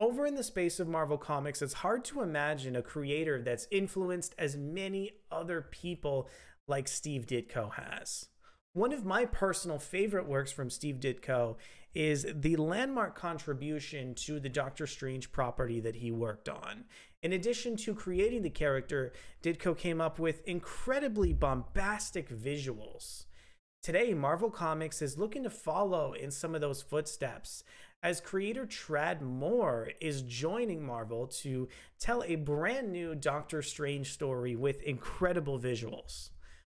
Over in the space of Marvel Comics, it's hard to imagine a creator that's influenced as many other people like Steve Ditko has. One of my personal favorite works from Steve Ditko is the landmark contribution to the Doctor Strange property that he worked on. In addition to creating the character, Ditko came up with incredibly bombastic visuals. Today, Marvel Comics is looking to follow in some of those footsteps, as creator Tradd Moore is joining Marvel to tell a brand new Doctor Strange story with incredible visuals.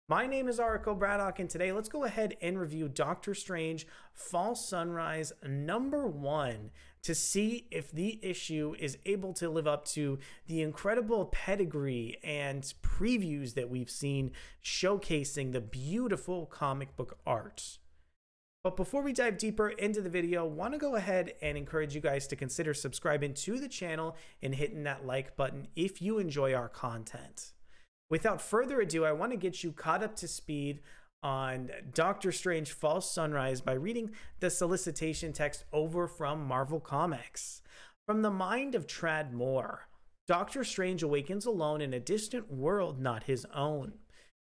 My name is Arakko Braddock, and today let's go ahead and review Doctor Strange Fall Sunrise #1 to see if the issue is able to live up to the incredible pedigree and previews that we've seen showcasing the beautiful comic book art. But before we dive deeper into the video, I want to go ahead and encourage you guys to consider subscribing to the channel and hitting that like button if you enjoy our content. Without further ado, I want to get you caught up to speed on Doctor Strange Fall Sunrise by reading the solicitation text over from Marvel Comics. From the mind of Tradd Moore, Doctor Strange awakens alone in a distant world not his own.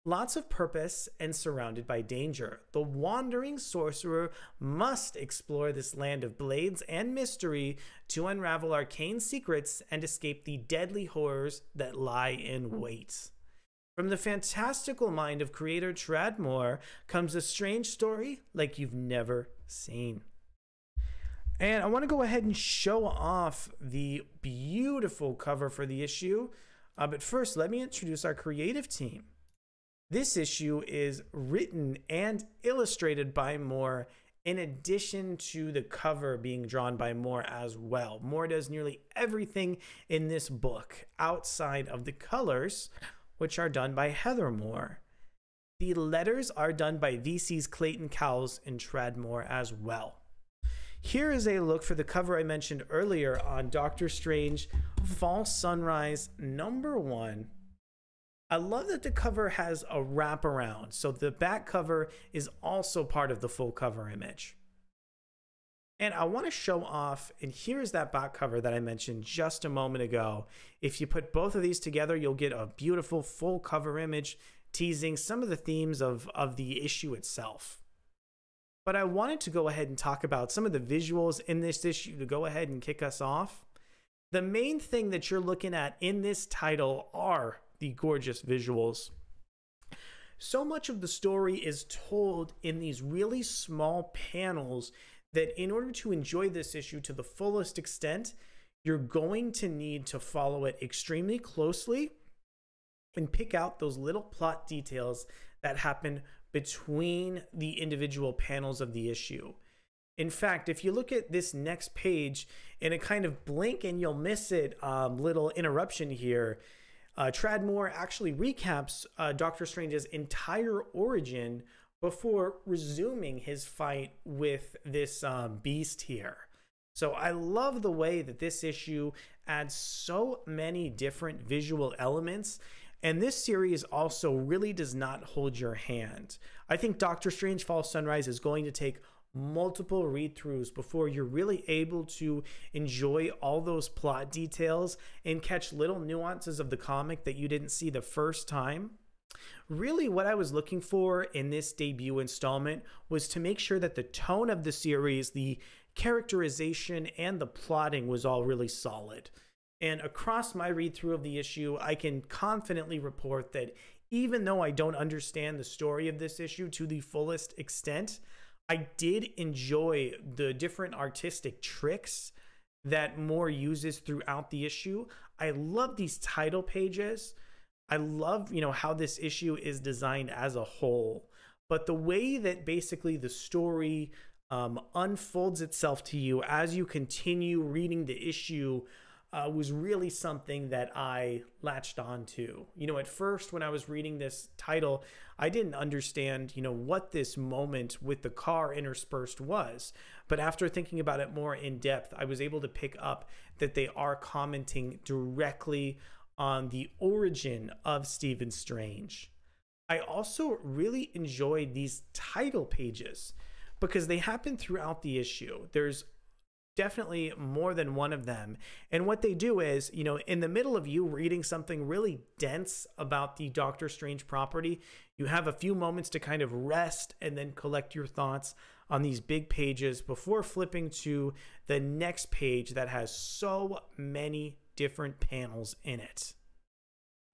Lots of purpose and surrounded by danger, the wandering sorcerer must explore this land of blades and mystery to unravel arcane secrets and escape the deadly horrors that lie in wait. From the fantastical mind of creator Tradd Moore comes a strange story like you've never seen. And I want to go ahead and show off the beautiful cover for the issue. But first, let me introduce our creative team. This issue is written and illustrated by Moore, in addition to the cover being drawn by Moore as well. Moore does nearly everything in this book outside of the colors, which are done by Heather Moore. The letters are done by VC's Clayton, Cowles, and Tradd Moore as well. Here is a look for the cover I mentioned earlier on Doctor Strange Fall Sunrise #1. I love that the cover has a wraparound, so the back cover is also part of the full cover image. And I want to show off, and here's that back cover that I mentioned just a moment ago. If you put both of these together, you'll get a beautiful full cover image teasing some of the themes of the issue itself. But I wanted to go ahead and talk about some of the visuals in this issue to go ahead and kick us off. The main thing that you're looking at in this title are the gorgeous visuals. So much of the story is told in these really small panels that in order to enjoy this issue to the fullest extent, you're going to need to follow it extremely closely and pick out those little plot details that happen between the individual panels of the issue. In fact, if you look at this next page and a kind of blink and you'll miss it, little interruption here, Tradd Moore actually recaps Doctor Strange's entire origin before resuming his fight with this beast here. So I love the way that this issue adds so many different visual elements, and this series also really does not hold your hand. I think Doctor Strange Fall Sunrise is going to take multiple read-throughs before you're really able to enjoy all those plot details and catch little nuances of the comic that you didn't see the first time. Really, what I was looking for in this debut installment was to make sure that the tone of the series, the characterization, and the plotting was all really solid. And across my read-through of the issue, I can confidently report that even though I don't understand the story of this issue to the fullest extent, I did enjoy the different artistic tricks that Moore uses throughout the issue. I love these title pages. I love, how this issue is designed as a whole, but the way that basically the story unfolds itself to you as you continue reading the issue was really something that I latched on to. At first when I was reading this title, I didn't understand, what this moment with the car interspersed was. But after thinking about it more in depth, I was able to pick up that they are commenting directly on the origin of Stephen Strange. I also really enjoyed these title pages because they happen throughout the issue. There's definitely more than one of them. And what they do is, you know, in the middle of you reading something really dense about the Doctor Strange property, you have a few moments to kind of rest and then collect your thoughts on these big pages before flipping to the next page that has so many different panels in it.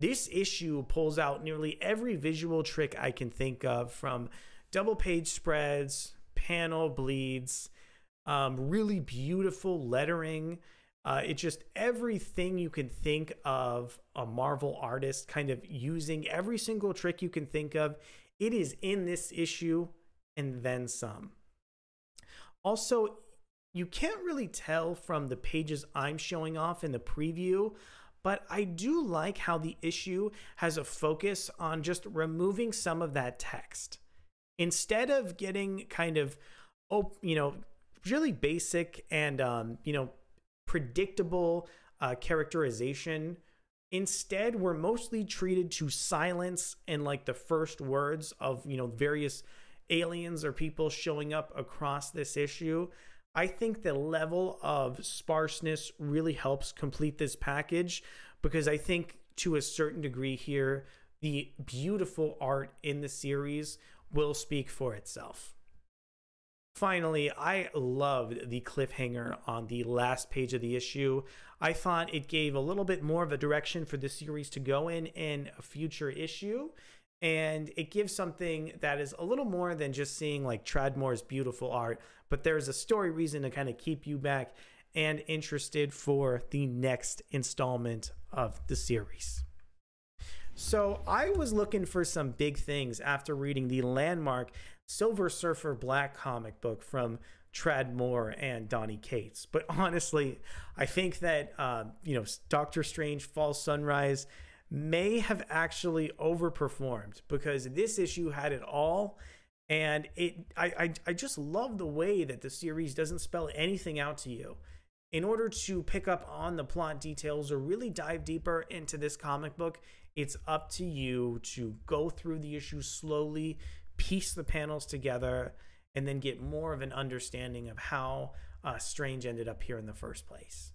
This issue pulls out nearly every visual trick I can think of, from double page spreads, panel bleeds, really beautiful lettering. It's just everything you can think of a Marvel artist kind of using. Every single trick you can think of, it is in this issue and then some. Also, you can't really tell from the pages I'm showing off in the preview, but I do like how the issue has a focus on just removing some of that text. Instead of getting kind of, you know, really basic and, you know, predictable characterization, instead we're mostly treated to silence and like the first words of, you know, various aliens or people showing up across this issue. I think the level of sparseness really helps complete this package, because I think to a certain degree here, the beautiful art in the series will speak for itself. Finally, I loved the cliffhanger on the last page of the issue. I thought it gave a little bit more of a direction for the series to go in a future issue. And it gives something that is a little more than just seeing like Tradmore's beautiful art, but there's a story reason to kind of keep you back and interested for the next installment of the series. So I was looking for some big things after reading the landmark Silver Surfer Black comic book from Tradmore and Donny Cates. But honestly, I think that, you know, Doctor Strange Fall Sunrise may have actually overperformed, because this issue had it all. And I just love the way that the series doesn't spell anything out to you. In order to pick up on the plot details or really dive deeper into this comic book, it's up to you to go through the issue slowly, piece the panels together, and then get more of an understanding of how Strange ended up here in the first place.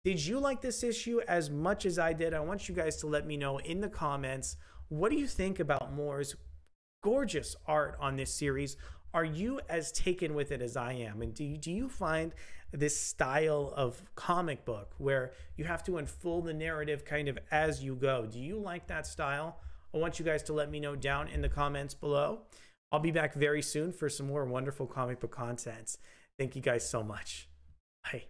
Did you like this issue as much as I did? I want you guys to let me know in the comments. What do you think about Moore's gorgeous art on this series? Are you as taken with it as I am? And do you find this style of comic book where you have to unfold the narrative kind of as you go? Do you like that style? I want you guys to let me know down in the comments below. I'll be back very soon for some more wonderful comic book content. Thank you guys so much. Bye.